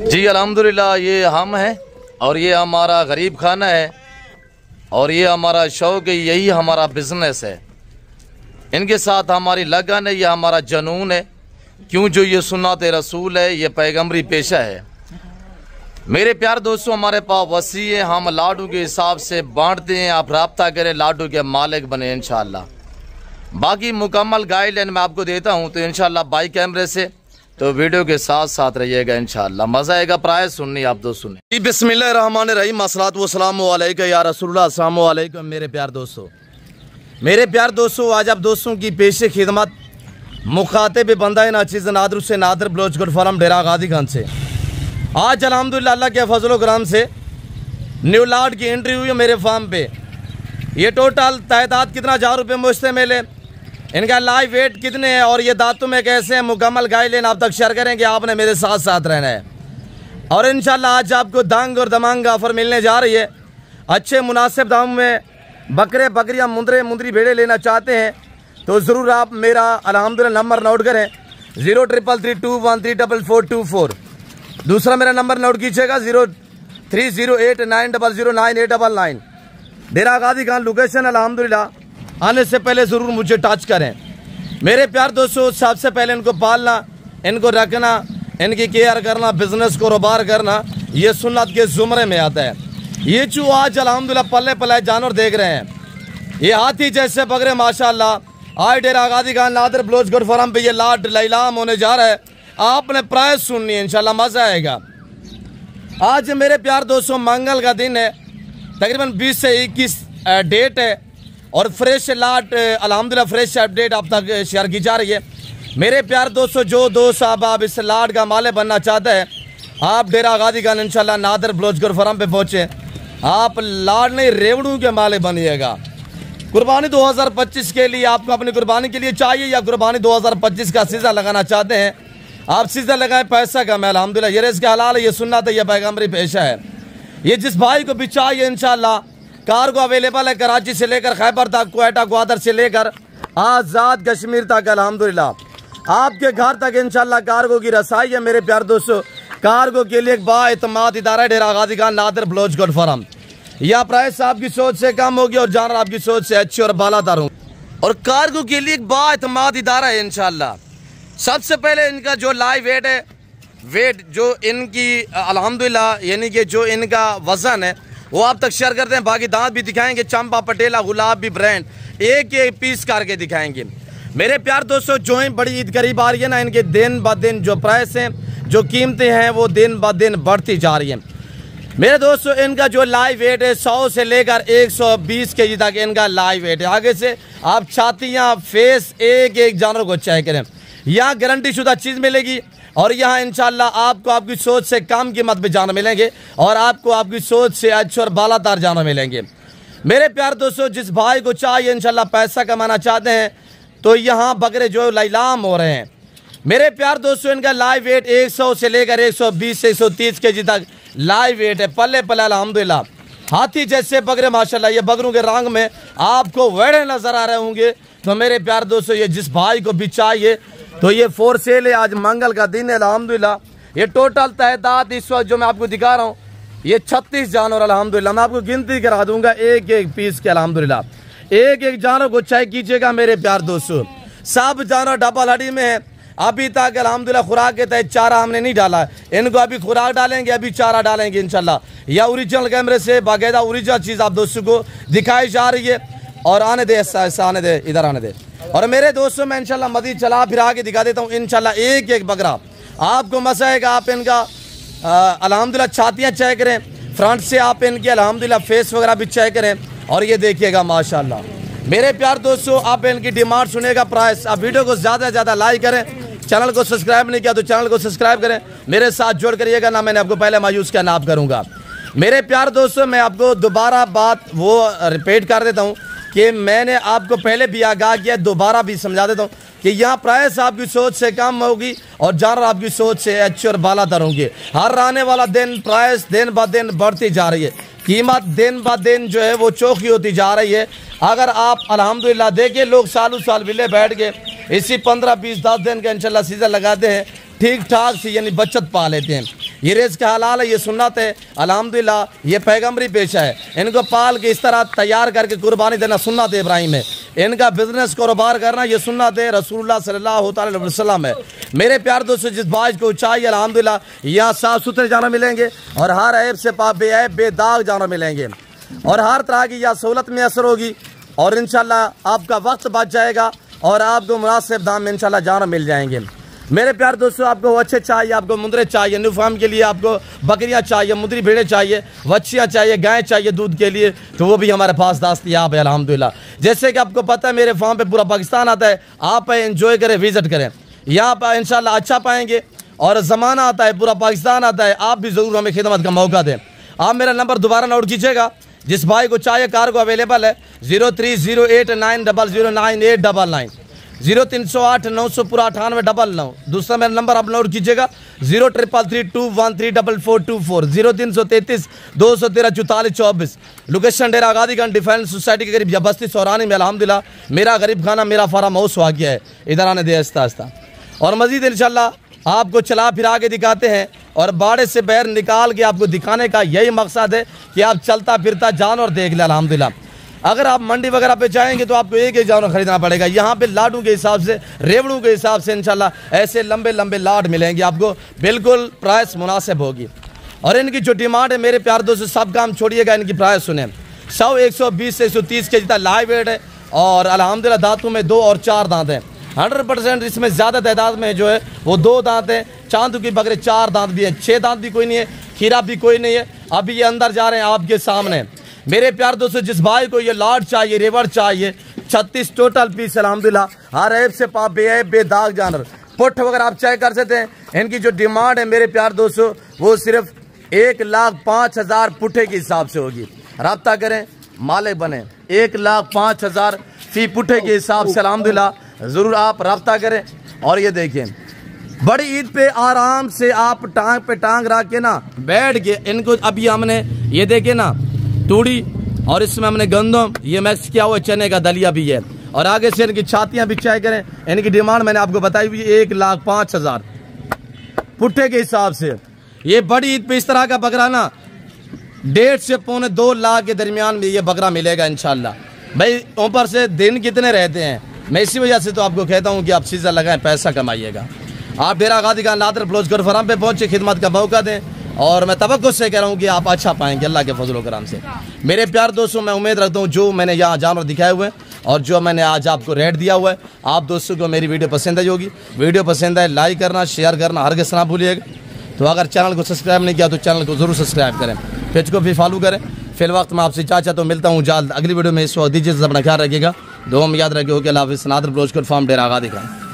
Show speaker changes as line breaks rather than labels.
जी अल्हम्दुलिल्लाह, ये हम हैं और ये हमारा गरीब खाना है और ये हमारा शौक है, यही हमारा बिजनेस है। इनके साथ हमारी लगन है, ये हमारा जुनून है। क्यों, जो ये सुन्नत रसूल है, ये पैगम्बरी पेशा है। मेरे प्यार दोस्तों, हमारे पास वसी है, हम लाडू के हिसाब से बांटते हैं। आप रब्ता करें, लाडू के मालिक बने इंशाल्लाह। बाकी मुकम्मल गाइडलाइन मैं आपको देता हूं, तो इंशाल्लाह बाई कैमरे से तो वीडियो के साथ साथ रहिएगा, इंशाल्लाह मज़ा आएगा। प्राय सुननी आप दोस्त सुने। बिस्मिल्लाहिर्रहमानिर्रहीम, अस्सलातु वस्सलामु अलैका या रसूलुल्लाह, अस्सलामु अलैकुम। मेरे प्यार दोस्तों, आज आप दोस्तों की पेशे खिदमत मुखातिब बंदा नाचीज़ नादर से नादर ब्लोच गुड फॉरम डेरा गाजी खान से आज अल्हम्दुलिल्लाह अल्लाह के फजल करम से न्यू लाड की एंट्री हुई है मेरे फार्म पे। ये टोटल तादाद कितना 1000 रुपये मुझसे मिले, इनका लाइव वेट कितने हैं और ये दांतों में कैसे हैं, मुकम्मल गाइडलाइन आप तक शेयर करेंगे। आपने मेरे साथ साथ रहना है और इंशाल्लाह आज आपको दांग और दमांग ऑफर मिलने जा रही है। अच्छे मुनासिब दामों में बकरे बकरियां मुंदरी भेड़े लेना चाहते हैं तो ज़रूर आप मेरा अल्हम्दुलिल्लाह नंबर नोट करें 0333213424। दूसरा मेरा नंबर नोट कीजिएगा 030890099899। डेरा गाजी खान लोकेशन अल्हम्दुलिल्लाह। आने से पहले ज़रूर मुझे टच करें। मेरे प्यार दोस्तों, सबसे पहले इनको पालना, इनको रखना, इनकी केयर करना, बिजनेस को रोबार करना, ये सुन्नत के ज़ुमरे में आता है। ये जो आज अल्हम्दुलिल्लाह पल्ले पलाए जानवर देख रहे हैं, ये हाथी जैसे बकरे माशाल्लाह आज डेरा गाजी खान नादर ब्लोच गुड फॉरम पे ये लाड लैलाम होने जा रहा है। आपने प्राइस सुननी है, इंशाल्लाह मज़ा आएगा। आज मेरे प्यार दोस्तों मंगल का दिन है, तकरीबन 20 से 21 डेट है और फ्रेश लाट अल्हम्दुलिल्लाह फ्रेश अपडेट आप तक शेयर की जा रही है। मेरे प्यार दोस्तों, जो दोस्त आप इस लाट का माले बनना चाहते हैं, आप डेरा गाजी खान इंशाल्लाह नादर ब्लोच गुड फॉरम पे पहुँचे। आप लाट नहीं रेवड़ू के माले बनिएगा। कुर्बानी 2025 के लिए आपको अपनी कुर्बानी के लिए चाहिए या कुर्बानी 2025 का सीज़ा लगाना चाहते हैं, आप सीज़ा लगाएं, पैसा कमाएं। अल्हम्दुलिल्लाह ये रिज़्क़ हलाल है, ये सुन्नत है, ये पैगम्बरी पेशा है। ये जिस भाई को भी चाहिए इंशाल्लाह कार्गो अवेलेबल है, कराची से लेकर खैबर तक, क्वेटा ग्वादर से लेकर आज़ाद कश्मीर तक। अल्हम्दुलिल्लाह आपके घर तक इंशाल्लाह कार्गो की रसाई है। मेरे प्यार दोस्तों, कार्गो के लिए एक बाएतमाद इदारा है डेरा गाजी खान नादर ब्लोच गुड फॉरम। यह प्राइस आपकी सोच से कम होगी और जानवर आपकी सोच से अच्छी और बालादार होंगे। और कार्गो के लिए एक बाएतमाद इदारा है इंशाल्लाह। सबसे पहले इनका जो लाइव वेट है, वेट जो इनकी अल्हम्दुलिल्लाह यानी कि जो इनका वज़न है वो आप तक शेयर करते हैं। बाकी दांत भी दिखाएंगे, चंपा पटेला गुलाब भी ब्रांड एक एक पीस करके दिखाएंगे। मेरे प्यार दोस्तों, जो ही बड़ी ईद करीब आ रही है ना, इनके दिन ब दिन जो प्राइस हैं, जो कीमतें हैं, वो दिन ब दिन बढ़ती जा रही हैं। मेरे दोस्तों, इनका जो लाइव वेट है 100 से लेकर 120 kg तक इनका लाइव वेट है। आगे से आप छातियाँ फेस एक एक जानवर को चेक करें, यहाँ गारंटी शुदा चीज़ मिलेगी और यहाँ इंशाल्लाह आपको आपकी सोच से कम कीमत पे जानवर मिलेंगे और आपको आपकी सोच से अच्छे और बालादार जानवर मिलेंगे। मेरे प्यार दोस्तों, जिस भाई को चाहिए इंशाल्लाह पैसा कमाना चाहते हैं तो यहाँ बकरे जो लैलाम हो रहे हैं। मेरे प्यार दोस्तों, इनका लाइव वेट 100 से लेकर 120 से 130 kg तक लाइव वेट है। पल्ले पल्ले अल्हम्दुलिल्लाह हाथी जैसे बकरे माशाल्लाह। ये बकरों के रंग में आपको वेड़े नजर आ रहे होंगे। तो मेरे प्यार दोस्तों, ये जिस भाई को भी चाहिए तो ये फॉर सेल है। आज मंगल का दिन है अल्हम्दुलिल्लाह। ये टोटल तादाद इस वक्त जो मैं आपको दिखा रहा हूँ, ये 36 जानवर अल्हम्दुलिल्लाह। मैं आपको गिनती करा दूंगा एक एक पीस के अल्हम्दुलिल्लाह। एक एक जानवर को चेक कीजिएगा मेरे प्यार दोस्तों। सब जानवर डबल हड्डी में है। अभी तक अल्हम्दुलिल्लाह खुराक के तहत चारा हमने नहीं डाला है, इनको अभी खुराक डालेंगे, अभी चारा डालेंगे इंशाल्लाह। या ओरिजिनल कैमरे से बाकायदा ओरिजिनल चीज़ आप दोस्तों को दिखाई जा रही है। और आने दे, ऐसा आने दे, इधर आने दे। और मेरे दोस्तों, मैं इंशाल्लाह मज़ीद चला फिर आगे दिखा देता हूँ इंशाल्लाह। एक एक बकरा आपको मज़ा आएगा। आप इनका अल्हम्दुलिल्लाह छातियाँ चेक करें, फ्रंट से आप इनकी अल्हम्दुलिल्लाह फेस वगैरह भी चेक करें और ये देखिएगा माशाल्लाह। मेरे प्यार दोस्तों, आप इनकी डिमांड सुनेगा प्राइस। आप वीडियो को ज़्यादा से ज़्यादा लाइक करें, चैनल को सब्सक्राइब नहीं किया तो चैनल को सब्सक्राइब करें, मेरे साथ जोड़ करिएगा ना। मैंने आपको पहले मायूस किया ना आप करूँगा। मेरे प्यार दोस्तों, मैं आपको दोबारा बात वो रिपीट कर देता हूँ कि मैंने आपको पहले भी आगाह किया, दोबारा भी समझा देता हूँ कि यहाँ प्राइस आपकी सोच से कम होगी और जानवर आपकी सोच से अच्छे और बालादार होंगे। हर आने वाला दिन प्राइस दिन ब दिन बढ़ती जा रही है, कीमत दिन ब दिन जो है वो चौखी होती जा रही है। अगर आप अल्हम्दुलिल्लाह देखिए, लोग सालों साल विले बैठ के इसी 15, 20, 10 दिन का इंशाल्लाह सीज़न लगाते हैं, ठीक ठाक से यानी बचत पा लेते हैं। ये रिज़्क़ हलाल है, ये सुन्नत है। अल्हम्दुलिल्लाह ये पैगम्बरी पेशा है। इनको पाल के इस तरह तैयार करके कुर्बानी देना सुन्नत इब्राहिम है। इनका बिजनेस कारोबार करना ये सुन्नत है रसूलुल्लाह सल्लल्लाहु अलैहि वसल्लम है। मेरे प्यार दोस्तों, जिस बाज को चाहिए अल्हम्दुलिल्लाह यहाँ साफ़ सुथरे जानवर मिलेंगे और हर ऐब से बेऐब बेदाग जानवर मिलेंगे और हर तरह की यह सहूलत में असर होगी और इंशाल्लाह आपका वक्त बच जाएगा और आपको मुनासिब दाम में इंशाल्लाह जानवर मिल जाएंगे। मेरे प्यार दोस्तों, आपको अच्छे चाहिए, आपको मुंदरे चाहिए, न्यू फार्म के लिए आपको बकरियां चाहिए, मुंदरी भेड़ें चाहिए, वच्छियाँ चाहिए, गाय चाहिए दूध के लिए, तो वो भी हमारे पास दस्तयाब है अल्हम्दुलिल्लाह। जैसे कि आपको पता है मेरे फार्म पे पूरा पाकिस्तान आता है, आप एंजॉय करें, विजिट करें, यहाँ पर इंशाल्लाह अच्छा पाएंगे। और ज़माना आता है, पूरा पाकिस्तान आता है, आप भी ज़रूर हमें खिदमत का मौका दें। आप मेरा नंबर दोबारा नोट कीजिएगा, जिस भाई को चाहिए कार्गो अवेलेबल है 030890099899 0308 900 पूरा 9899। दूसरा मेरा नंबर आप नोट कीजिएगा 0333213444 0333 213 4424। लोकेशन डेरा गादीगंज डिफेंस सोसाइटी के करीब या बस्ती सौरानी में अल्हम्दुलिल्लाह मेरा गरीब खाना मेरा फार्म हाउस हुआ गया है। इधर आने दे आस्ता आस्ता और मजीद इंशाल्लाह आपको चला फिरा के दिखाते हैं और बाड़े से बाहर निकाल के आपको दिखाने का यही मकसद है कि आप चलता फिरता जानवर देख लें अल्हम्दुलिल्लाह। अगर आप मंडी वगैरह पे जाएंगे तो आपको एक जानवर खरीदना पड़ेगा। यहाँ पे लाडू के हिसाब से, रेवड़ू के हिसाब से इंशाल्लाह ऐसे लंबे लंबे लाड मिलेंगे आपको, बिल्कुल प्राइस मुनासिब होगी। और इनकी जो डिमांड है मेरे प्यार दोस्तों, सब काम छोड़िएगा, इनकी प्राइस सुने। 100 120 से 130 के जितना लाइव वेट है और अल्हम्दुलिल्लाह दांतों में 2 और 4 दांत हैं। 100% इसमें ज़्यादा तादाद में जो है वो 2 दांत हैं। चांदू की बकरे 4 दांत भी हैं, 6 दांत भी कोई नहीं है, खीरा भी कोई नहीं है। अभी ये अंदर जा रहे हैं आपके सामने। मेरे प्यार दोस्तों, जिस भाई को ये लाड चाहिए, रेवर चाहिए, 36 टोटल पीस अल्हम्दुलिल्लाह हर ऐब से बेऐब बेदाग जानवर पुठ वगैरह आप चेक कर सकते हैं। इनकी जो डिमांड है मेरे प्यार दोस्तों वो सिर्फ 1,05,000 पुठे के हिसाब से होगी। रब्ता करें, मालिक बने। 1,05,000 फी पुठे के हिसाब से अल्हम्दुलिल्लाह ज़रूर आप रब्ता करें। और ये देखिए बड़ी ईद पे आराम से आप टांग पे टांग रख के ना बैठ के इनको, अभी हमने ये देखे ना तूड़ी और इसमें हमने गंदम ये मिक्स किया हुआ चने का दलिया भी है और आगे से इनकी छातियां भी चेक करें। इनकी डिमांड मैंने आपको बताई हुई 1,05,000 पुट्ठे के हिसाब से। ये बड़ी ईद पे इस तरह का बकरा ना 1.5 से पौने 2 लाख के दरमियान में ये बकरा मिलेगा इंशाल्लाह। भाई ऊपर से दिन कितने रहते हैं, मैं इसी वजह से तो आपको कहता हूँ कि आप सीजन लगाएं, पैसा कमाइएगा। आप डेरा गादीगंज नादर ब्लोचगर फार्म पे पहुँचे, खिदमत का मौका दें और मैं तवक्कुल से कह रहा हूँ कि आप अच्छा पाएंगे अल्लाह के फजल करम से। मेरे प्यार दोस्तों, मैं उम्मीद रखता हूँ जो मैंने यहाँ जानवर दिखाए हुए हैं और जो मैंने आज आपको रेट दिया हुआ है, आप दोस्तों को मेरी वीडियो पसंद आई होगी। वीडियो पसंद है लाइक करना, शेयर करना हरगिज़ ना भूलिएगा। तो अगर चैनल को सब्सक्राइब नहीं किया तो चैनल को ज़रूर सब्सक्राइब करें, पेज को भी फॉलो करें। फिर वक्त मैं आपसे चाचा तो मिलता हूँ जल्द अगली वीडियो में। इस वक्त दीजिए, अपना ख्याल रखिएगा, दुआ में याद रखिए। ओके, अल्लाह हाफ़िज़। नादर ब्लोचगर फार्म डेरा गादीगंज।